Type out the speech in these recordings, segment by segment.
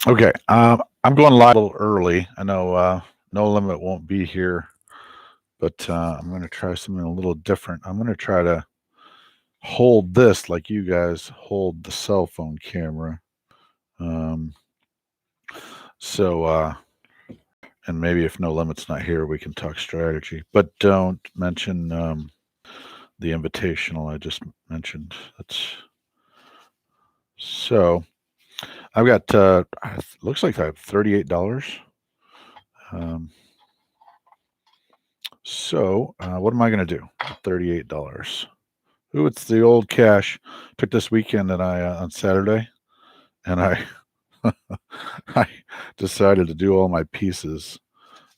Okay, I'm going live a little early. I know No Limit won't be here, but I'm going to try something a little different. I'm going to try to hold this like you guys hold the cell phone camera. Um, so, and maybe if No Limit's not here, we can talk strategy. But don't mention the invitational I just mentioned. That's so. I've got looks like I have $38. Um, So, what am I going to do? $38. Ooh, it's the old cash. Took this weekend and I on Saturday, and I I decided to do all my pieces.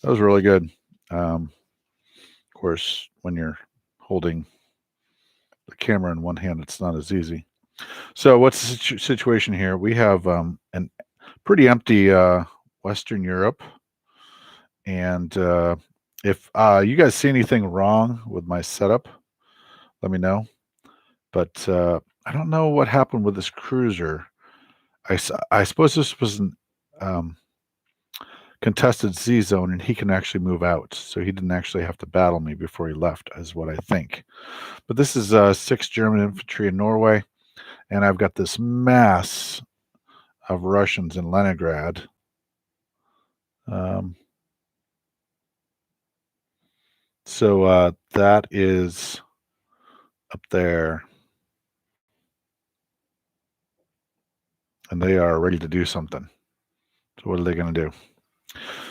That was really good. Of course, when you're holding the camera in one hand, it's not as easy. So, what's the situation here? We have an pretty empty Western Europe, and if you guys see anything wrong with my setup, let me know. But I don't know what happened with this cruiser. I suppose this was an um, contested Z zone, and he can actually move out, so he didn't actually have to battle me before he left, is what I think. But this is 6th German Infantry in Norway, and I've got this mass of Russians in Leningrad. Um, so that is up there, and they are ready to do something. So what are they going to do?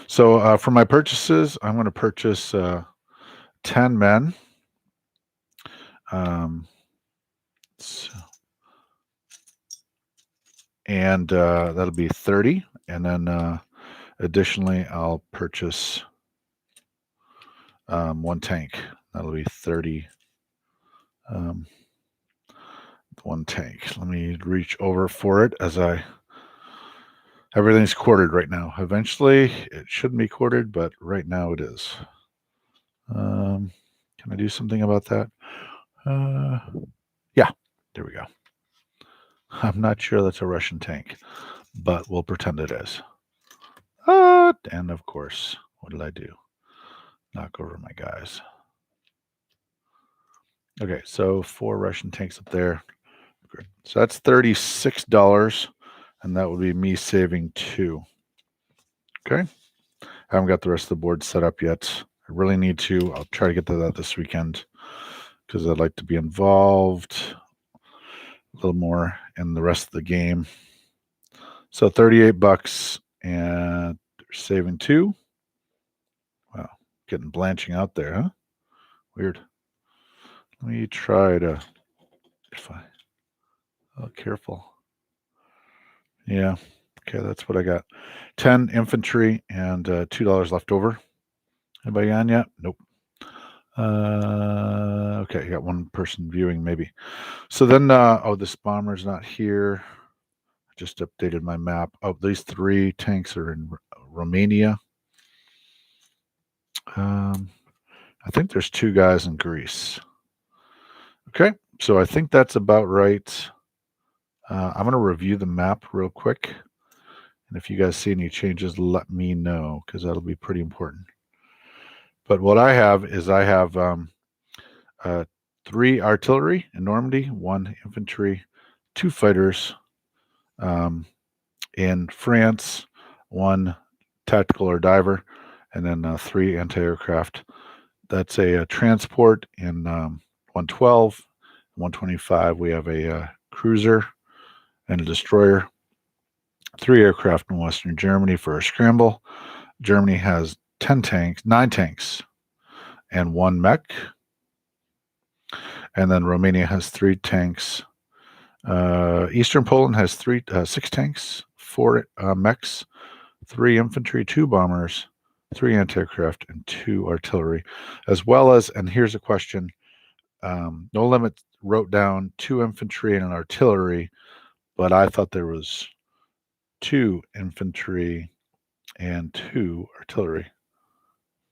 So for my purchases, I'm going to purchase 10 men. Um, so, and that'll be 30. And then additionally, I'll purchase one tank. That'll be 30. One tank. Let me reach over for it as everything's quartered right now. Eventually, it shouldn't be quartered, but right now it is. Can I do something about that? Yeah, there we go. I'm not sure that's a Russian tank, but we'll pretend it is. And of course, what did I do? Knock over my guys. Okay, so 4 Russian tanks up there. Good. So that's $36, and that would be me saving 2. Okay. I haven't got the rest of the board set up yet. I really need to. I'll try to get to that this weekend because I'd like to be involved a little more in the rest of the game. So $38 and saving 2. Wow, getting blanching out there, huh? Weird. Let me try to. If I. Oh, careful. Yeah. Okay, that's what I got. 10 infantry and $2 left over. Anybody on yet? Nope. Okay, I got one person viewing maybe. So then, oh, this bomber's not here. I just updated my map. Oh, these 3 tanks are in Romania. I think there's 2 guys in Greece. Okay, so I think that's about right. I'm going to review the map real quick. And if you guys see any changes, let me know because that'll be pretty important. But what I have is I have 3 artillery in Normandy, 1 infantry, 2 fighters in France, 1 tactical or diver, and then 3 anti-aircraft. That's a transport in 112, 125. We have a cruiser and a destroyer. 3 aircraft in Western Germany for a scramble. Germany has 9 tanks, and 1 mech. And then Romania has 3 tanks. Eastern Poland has 6 tanks, 4 mechs, 3 infantry, 2 bombers, 3 anti-aircraft, and 2 artillery, as well as, and here's a question, No Limit wrote down 2 infantry and an artillery, but I thought there was 2 infantry and 2 artillery.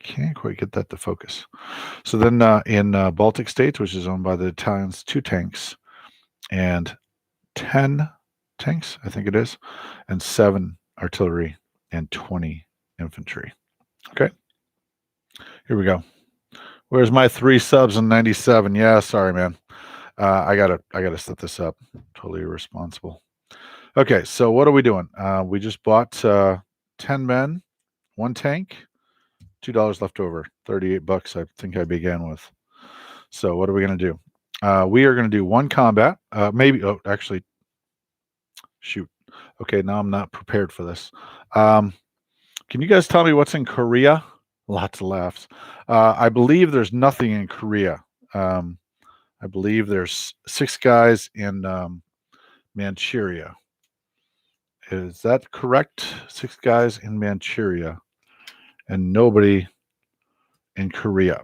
Can't quite get that to focus. So then in Baltic states, which is owned by the Italians, 2 tanks and 10 tanks, I think it is, and 7 artillery, and 20 infantry. Okay. Here we go. Where's my 3 subs and 97? Yeah, sorry, man. I gotta set this up. Totally irresponsible. Okay, so what are we doing? We just bought 10 men, 1 tank, $2 left over, 38 bucks. I think I began with. So what are we gonna do? We are gonna do 1 combat. Maybe. Oh, actually, shoot. Okay, now I'm not prepared for this. Can you guys tell me what's in Korea? Lots of laughs. I believe there's nothing in Korea. I believe there's 6 guys in Manchuria. Is that correct? 6 guys in Manchuria and nobody in Korea.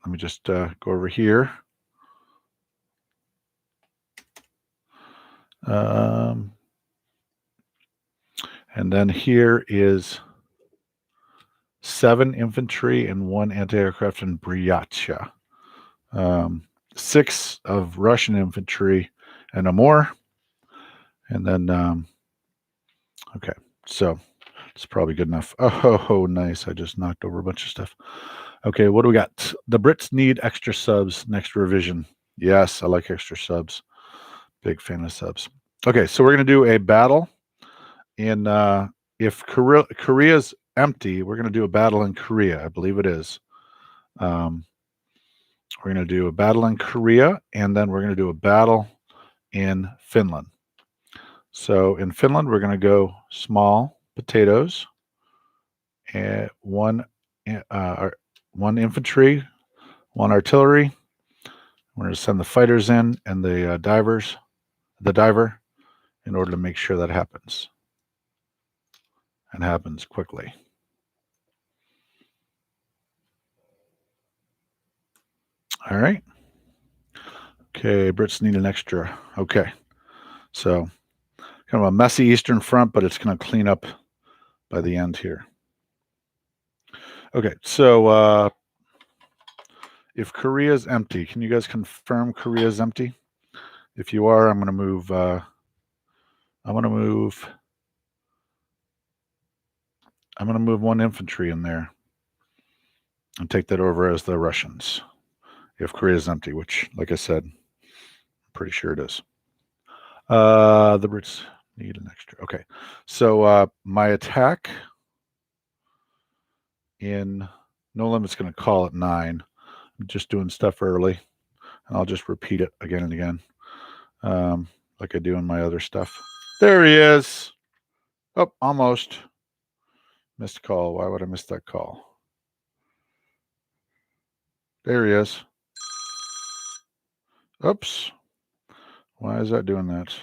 Let me just go over here. And then here is 7 infantry and 1 anti-aircraft in Bryacha. 6 of Russian infantry and a more. And then, okay, so it's probably good enough. Oh, nice. I just knocked over a bunch of stuff. Okay, what do we got? The Brits need extra subs next revision. Yes, I like extra subs. Big fan of subs. Okay, so we're going to do a battle in, if Korea's empty, we're going to do a battle in Korea. I believe it is. We're going to do a battle in Korea, and then we're going to do a battle in Finland. So in Finland, we're going to go small potatoes, and 1 infantry, 1 artillery. We're going to send the fighters in and the diver, in order to make sure that happens, and happens quickly. All right. Okay, Brits need an extra. Okay, so kind of a messy Eastern Front, but it's going to clean up by the end here. Okay, so if Korea is empty, can you guys confirm Korea is empty? If you are, I'm going to move. I'm going to move 1 infantry in there and take that over as the Russians. If Korea is empty, which, like I said, I'm pretty sure it is. The Brits need an extra. Okay, so my attack in No Limit's going to call at 9. I'm just doing stuff early, and I'll just repeat it again and again, like I do in my other stuff. There he is. Oh, almost missed call. Why would I miss that call? There he is. Oops. Why is that doing that?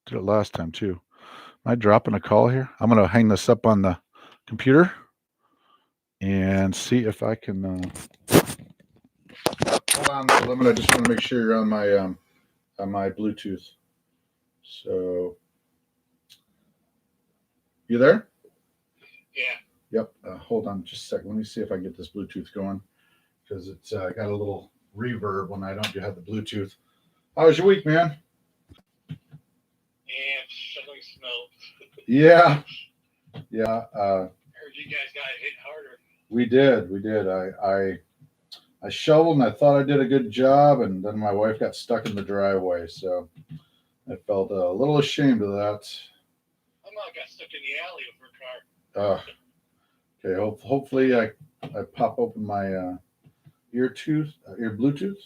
Did it last time too. Am I dropping a call here? I'm going to hang this up on the computer and see if I can. Hold on, Limit. I just want to make sure you're on my Bluetooth. So, you there? Yeah. Yep. Hold on just a second. Let me see if I can get this Bluetooth going, because it's got a little reverb when I don't have the Bluetooth. How was your week, man? Yeah, shoveling snow. Yeah. I heard you guys got hit harder. We did. I shoveled and I thought I did a good job, and then my wife got stuck in the driveway, so I felt a little ashamed of that. I'm not got stuck in the alley of her car. Okay, hopefully I pop open my ear Bluetooth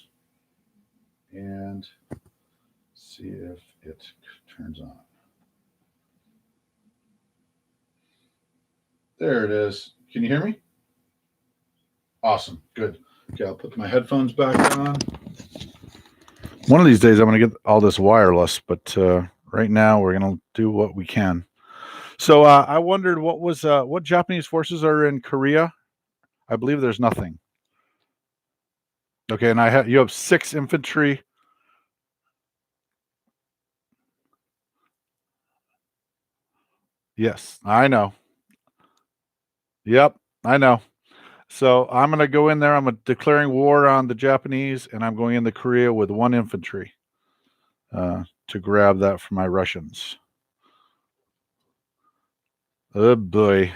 and see if it turns on. There it is. Can you hear me? Awesome. Good. Okay, I'll put my headphones back on. One of these days I'm going to get all this wireless, but right now we're going to do what we can. So I wondered what Japanese forces are in Korea. I believe there's nothing. Okay, and you have 6 infantry. Yes, I know. Yep, I know. So I'm going to go in there. I'm declaring war on the Japanese, and I'm going into Korea with 1 infantry to grab that from my Russians. Oh boy.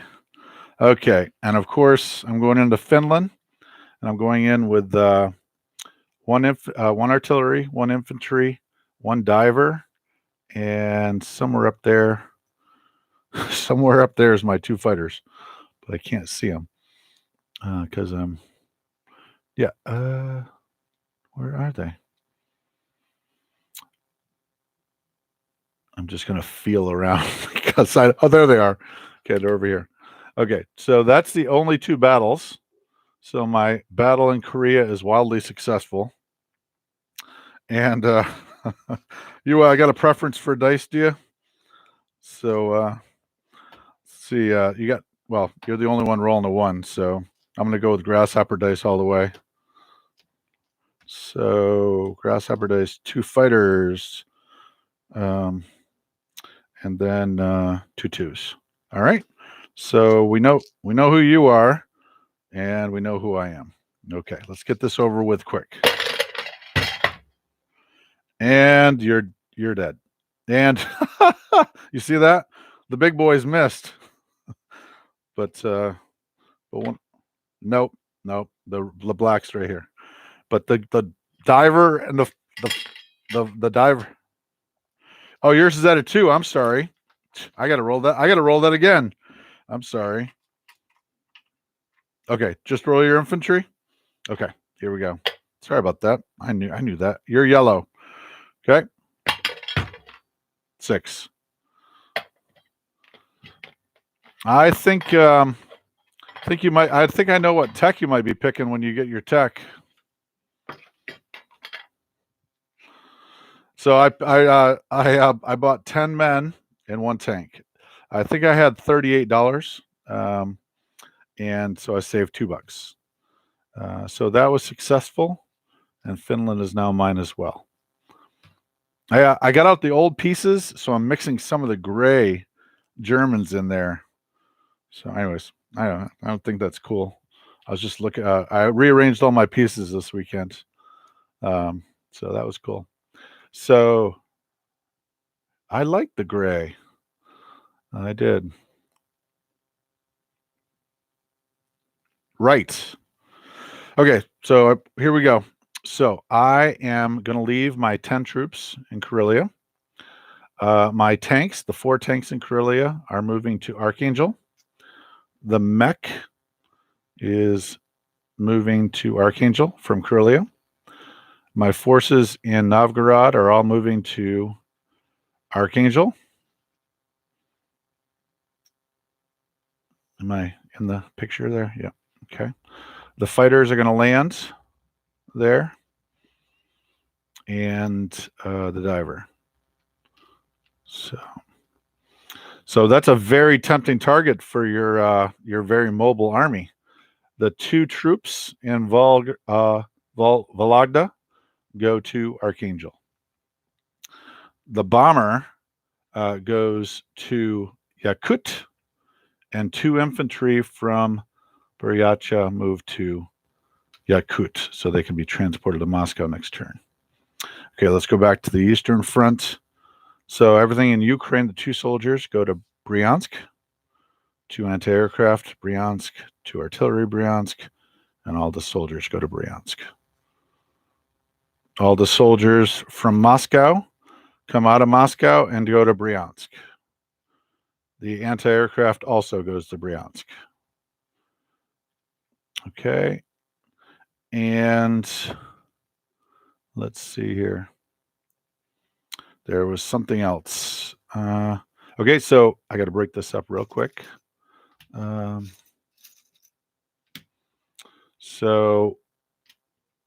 Okay, and of course I'm going into Finland, and I'm going in with one artillery, one infantry, one diver, and somewhere up there is my two fighters, but I can't see them because yeah. Where are they? I'm just gonna feel around because oh, there they are. Okay, they're over here. Okay, so that's the only two battles. So my battle in Korea is wildly successful. And you got a preference for dice, do you? So see, you got, well, you're the only one rolling a one, so I'm gonna go with grasshopper dice all the way. So grasshopper dice, two fighters, and then two twos. All right. So we know who you are, and we know who I am. Okay, let's get this over with quick. And you're dead. And you see that? The big boys missed. But one, nope. The black's right here. But the diver and the diver. Oh, yours is at a 2. I'm sorry. I gotta roll that again. I'm sorry. Okay, just roll your infantry. Okay, here we go. Sorry about that. I knew that. You're yellow. Okay. 6. I think you might. I think I know what tech you might be picking when you get your tech. So I bought 10 men and one tank. I think I had $38, and so I saved $2. So that was successful, and Finland is now mine as well. I got out the old pieces, so I'm mixing some of the gray Germans in there. So, anyways, I don't think that's cool. I was just looking. I rearranged all my pieces this weekend, so that was cool. So I liked the gray. I did. Right. Okay, so here we go. So I am going to leave my 10 troops in Karelia. My tanks, the 4 tanks in Karelia, are moving to Archangel. The mech is moving to Archangel from Karelia. My forces in Novgorod are all moving to Archangel. Am I in the picture there? Yeah. Okay. The fighters are going to land there, and the diver. So that's a very tempting target for your very mobile army. The 2 troops in Vologda go to Archangel. The bomber goes to Yakut, and 2 infantry from Buryatia move to Yakut, so they can be transported to Moscow next turn. Okay, let's go back to the Eastern Front. So everything in Ukraine, the 2 soldiers go to Bryansk, 2 anti-aircraft, Bryansk, 2 artillery, Bryansk, and all the soldiers go to Bryansk. All the soldiers from Moscow come out of Moscow and go to Bryansk. The anti-aircraft also goes to Bryansk. Okay. And let's see here. There was something else. Okay, so I got to break this up real quick. So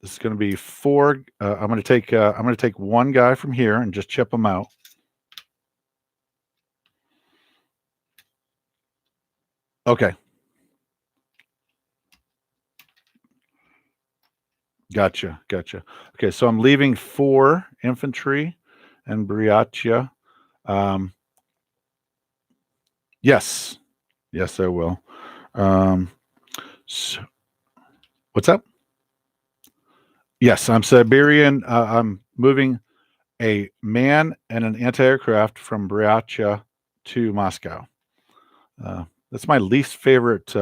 this is going to be 4. I'm going to take one guy from here and just chip him out. Okay. Gotcha. Okay, so I'm leaving 4 infantry and Buryatia. Yes, I will. So, what's up? Yes, I'm Siberian. I'm moving a man and an anti-aircraft from Buryatia to Moscow. That's my least favorite.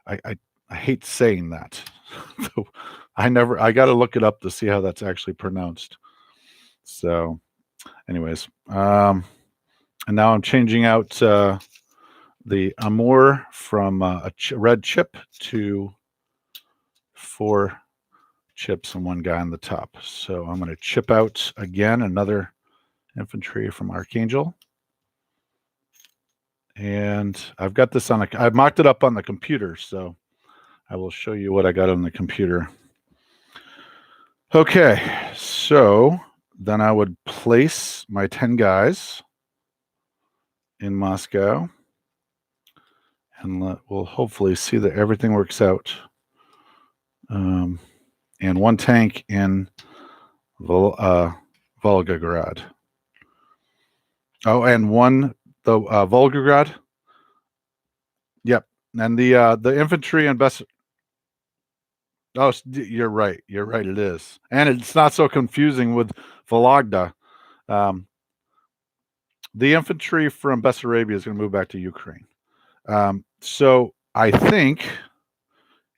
I hate saying that. I got to look it up to see how that's actually pronounced. So, anyways, and now I'm changing out the Amour from a red chip to 4 chips and 1 guy on the top. So I'm going to chip out again another infantry from Archangel. And I've got this I've mocked it up on the computer, so I will show you what I got on the computer. Okay, so then I would place my 10 guys in Moscow, and we'll hopefully see that everything works out. And 1 tank in Volgograd. Oh, and 1 Volgograd. Yep, and the infantry and best. Oh, you're right. You're right. It is, and it's not so confusing with Vologda. The infantry from Bessarabia is going to move back to Ukraine. So I think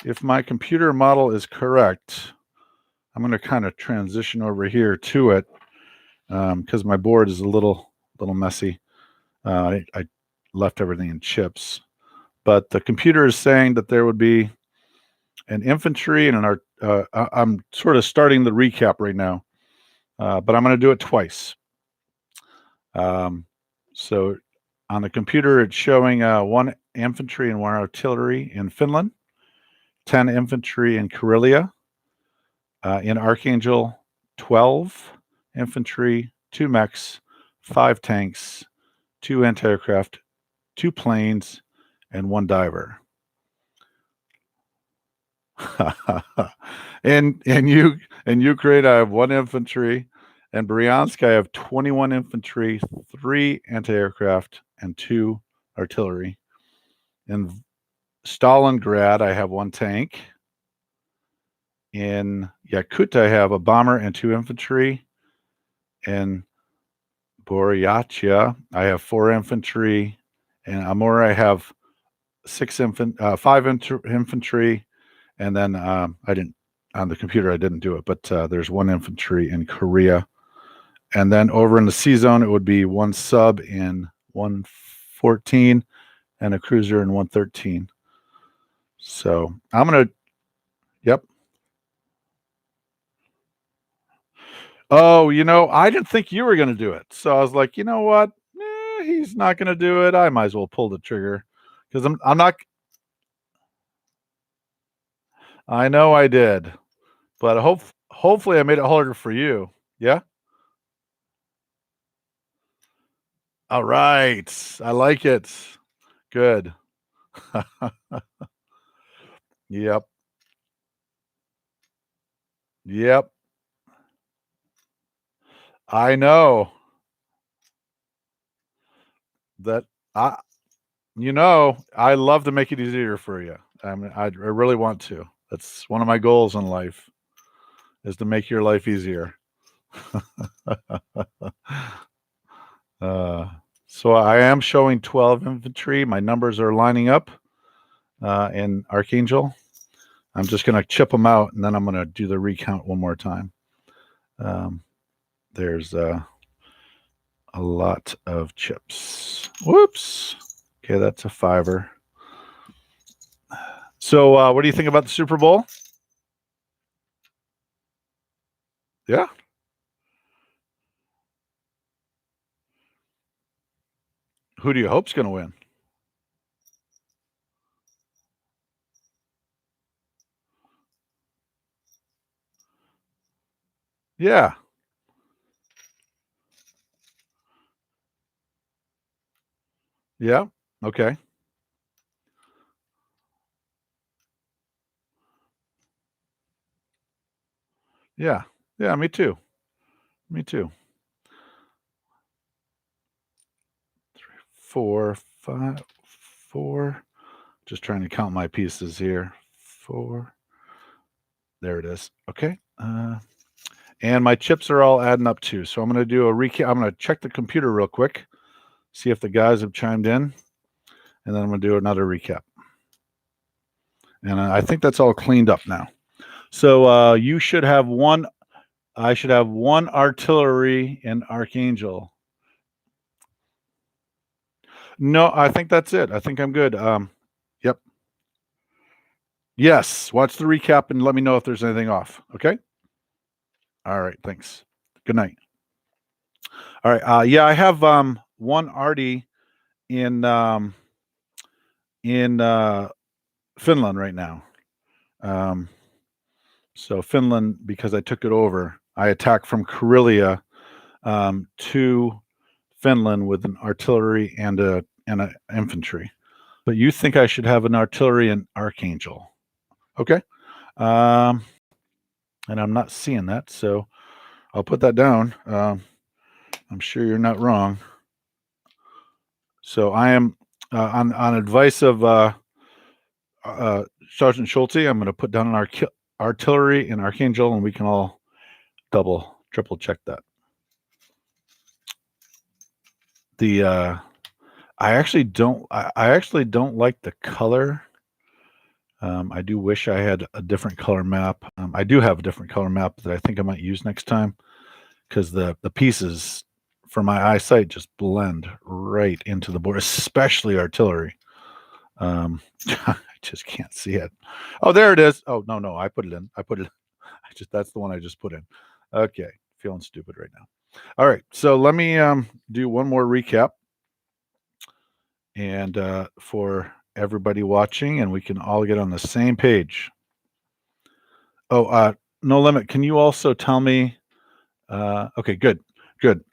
if my computer model is correct, I'm going to kind of transition over here to it because my board is a little messy. I left everything in chips, but the computer is saying that there would be an infantry and an I'm sort of starting the recap right now, but I'm going to do it twice. So on the computer, it's showing 1 infantry and 1 artillery in Finland, 10 infantry in Karelia, in Archangel, 12 infantry, 2 mechs, 5 tanks, 2 anti-aircraft, 2 planes, and 1 diver. in Ukraine, I have 1 infantry. And Bryansk, I have 21 infantry, 3 anti-aircraft, and 2 artillery. In Stalingrad, I have 1 tank. In Yakut, I have a bomber and 2 infantry. In Buryatia, I have 4 infantry. In Amur, I have 5 infantry. And then I didn't, on the computer, I didn't do it, but there's 1 infantry in Korea. And then over in the C zone, it would be 1 sub in 114 and a cruiser in 113. So I'm going to, yep. Oh, I didn't think you were going to do it. So I was like, you know what? He's not going to do it. I might as well pull the trigger because I'm not. I know I did, but hopefully I made it harder for you. Yeah. All right. I like it. Good. Yep. Yep. I know that I love to make it easier for you. I mean, I really want to. That's one of my goals in life is to make your life easier. So I am showing 12 infantry. My numbers are lining up in Archangel. I'm just going to chip them out, and then I'm going to do the recount one more time. There's a lot of chips. Whoops. Okay, that's a 5er. So what do you think about the Super Bowl? Yeah. Who do you hope's going to win? Yeah. Yeah. Okay. Yeah. Yeah. Me too. Me too. 3, 4, 5, 4. Just trying to count my pieces here. 4. There it is. Okay. And my chips are all adding up too. So I'm going to do a recap. I'm going to check the computer real quick, see if the guys have chimed in. and then I'm going to do another recap. And I think that's all cleaned up now. So you should have one. I should have one artillery and Archangel. No, I think that's it. I think I'm good. Yep. Yes. Watch the recap and let me know if there's anything off. Okay. All right. Thanks. Good night. All right. Yeah, I have one Artie in Finland right now. So Finland, because I took it over, I attacked from Karelia to Finland with an artillery and an infantry. But you think I should have an artillery and Archangel? Okay. And I'm not seeing that, so I'll put that down. I'm sure you're not wrong. So I am on advice of Sergeant Schulte. I'm going to put down an artillery and Archangel, and we can all triple check that. I actually don't like the color. I do wish I had a different color map. I do have a different color map that I think I might use next time, because the pieces for my eyesight just blend right into the board, especially artillery. I just can't see it. Oh, there it is. Oh, no, I put it in. That's the one I just put in. Okay, feeling stupid right now. All right, so let me do one more recap, and for everybody watching, and we can all get on the same page. Oh, No Limit, can you also tell me? Okay, good.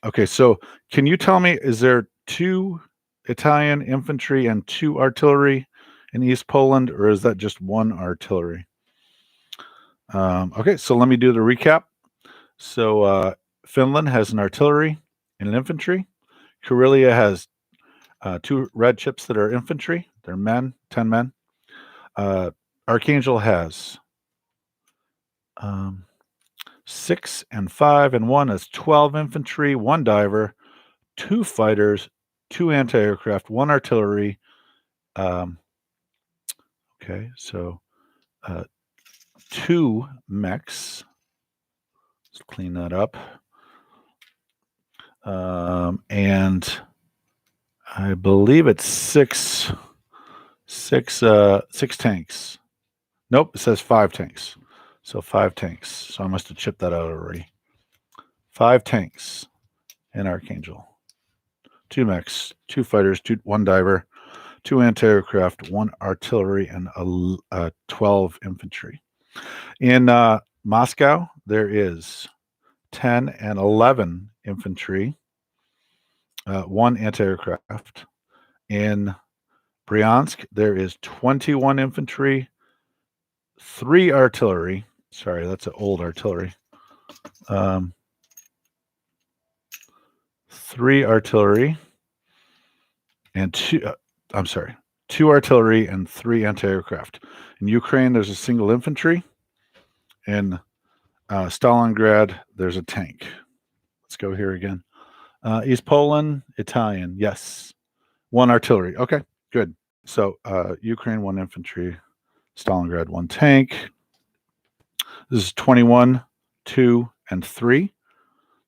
Okay, so can you tell me, is there 2 Italian infantry and 2 artillery in East Poland, or is that just 1 artillery? Okay, so let me do the recap. So Finland has an artillery and an infantry. Karelia has 2 red chips that are infantry. They're men, 10 men. Archangel has 6 and 5 and 1 is 12 infantry, 1 diver, 2 fighters, 2 anti-aircraft, 1 artillery. Okay, so 2 mechs. Let's clean that up. And I believe it's 6 tanks. Nope, it says 5 tanks. So 5 tanks. So I must have chipped that out already. 5 tanks in Archangel. 2 mechs, 2 fighters, 1 diver, 2 anti-aircraft, 1 artillery, and 12 infantry. In Moscow, there is 10 and 11 infantry, 1 anti-aircraft. In Bryansk, there is 21 infantry, 3 artillery. Sorry, that's an old artillery. 3 artillery and 2 artillery and 3 anti-aircraft. In Ukraine, there's a single infantry. In Stalingrad, there's a tank. Let's go here again. East Poland, Italian, yes. 1 artillery. Okay, good. So Ukraine, 1 infantry. Stalingrad, 1 tank. This is 21, 2, and 3.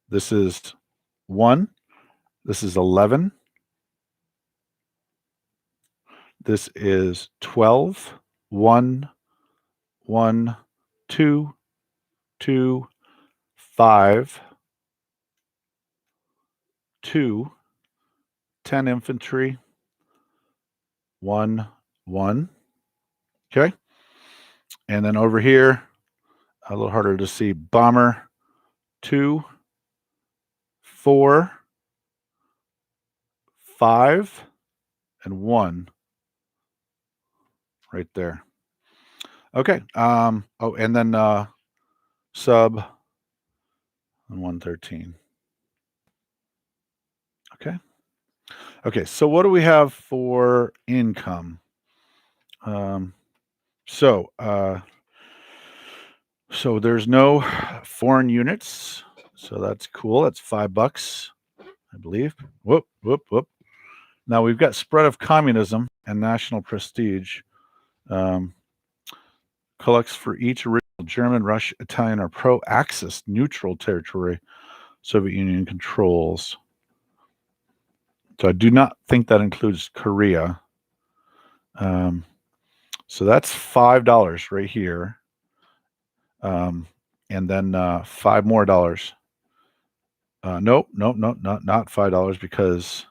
This is 1. This is 11. This is 12, 1, 1, 2, 2, 5, 2, 10 infantry, 1, 1. Okay. And then over here, a little harder to see, bomber, 2, 4, 5, and 1 right there. Okay. Oh, and then sub and 113. Okay. Okay. So what do we have for income? So there's no foreign units. So that's cool. That's $5, I believe. Whoop. Now we've got spread of communism. and national prestige. Collects for each original German, Russian, Italian, or pro-Axis neutral territory Soviet Union controls. So I do not think that includes Korea. So that's $5 right here. And then $5 more. Nope, not $5 because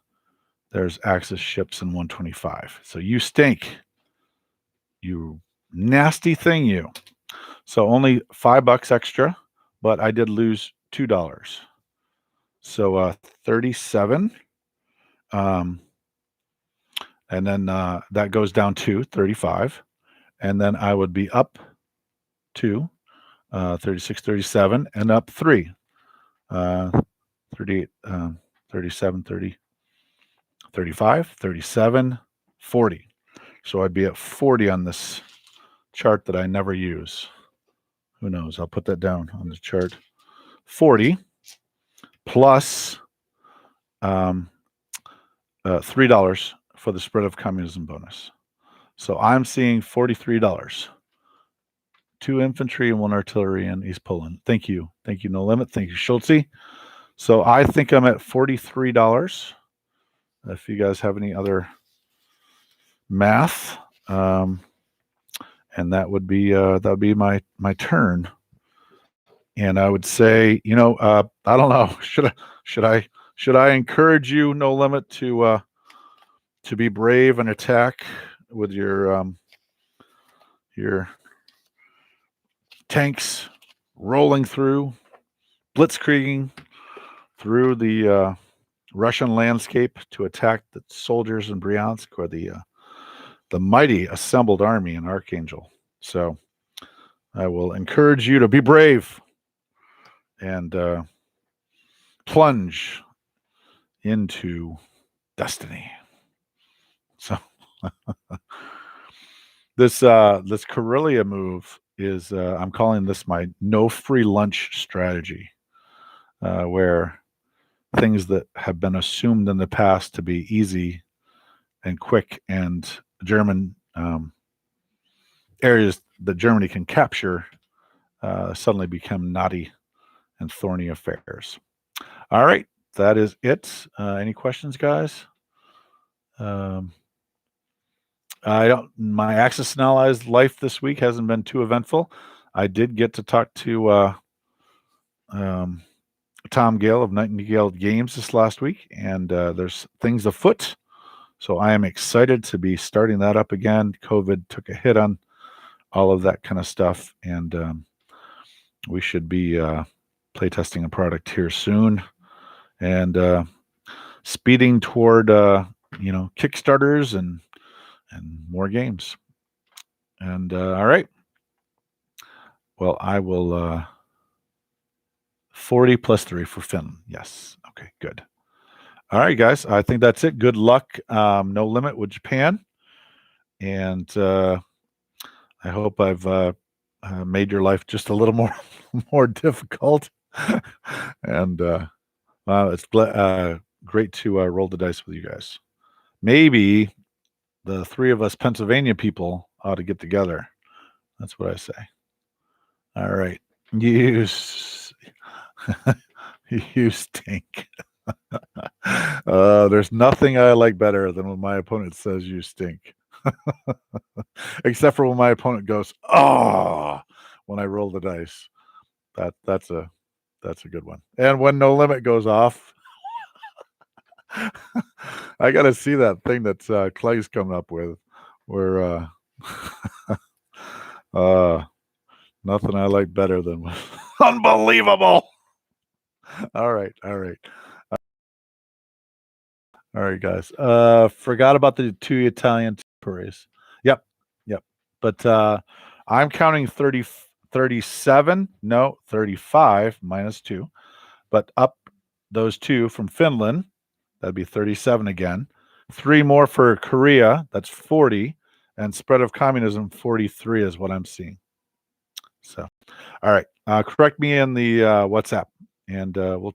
there's Axis ships in 125. So you stink. You nasty thing, you. So only $5 extra, but I did lose $2. So 37. And then that goes down to 35. And then I would be up to 36, 37, and up 3. 38, 37, 30, 35, 37, 40. So I'd be at 40 on this chart that I never use. Who knows? I'll put that down on the chart. 40 plus $3 for the spread of communism bonus. So I'm seeing $43. 2 infantry and 1 artillery in East Poland. Thank you. Thank you, No Limit. Thank you, Schultze. So I think I'm at $43. If you guys have any other math, and that would be my turn. And I would say, I don't know, should I encourage you, No Limit, to be brave and attack with your tanks rolling through, blitzkrieging through the Russian landscape to attack the soldiers in Bryansk or the mighty assembled army in Archangel. So I will encourage you to be brave and plunge into destiny. So this Karelia move is I'm calling this my no free lunch strategy, where things that have been assumed in the past to be easy and quick and German areas that Germany can capture suddenly become knotty and thorny affairs. All right, that is it. Any questions, guys? My Axis and Allies life this week hasn't been too eventful. I did get to talk to Tom Gale of Nightingale Games this last week, and there's things afoot. So I am excited to be starting that up again. COVID took a hit on all of that kind of stuff, and we should be playtesting a product here soon, and speeding toward Kickstarters and more games. And all right, well, I will 40 plus 3 for Finland. Yes, okay, good. All right, guys, I think that's it. Good luck. No Limit with Japan, and I hope I've made your life just a little more difficult. And it's great to roll the dice with you guys. Maybe the 3 of us Pennsylvania people ought to get together. That's what I say. All right, you stink. There's nothing I like better than when my opponent says you stink. Except for when my opponent goes, "Oh," when I roll the dice. That's a good one. And when No Limit goes off, I got to see that thing that Clay's coming up with, where nothing I like better than unbelievable. All right, guys. Forgot about the 2 Italian territories. Yep. But I'm counting 37. No, 35 minus 2. But up those 2 from Finland, that'd be 37 again. 3 more for Korea, that's 40. And spread of communism, 43 is what I'm seeing. So, all right. Correct me in the WhatsApp, and we'll talk.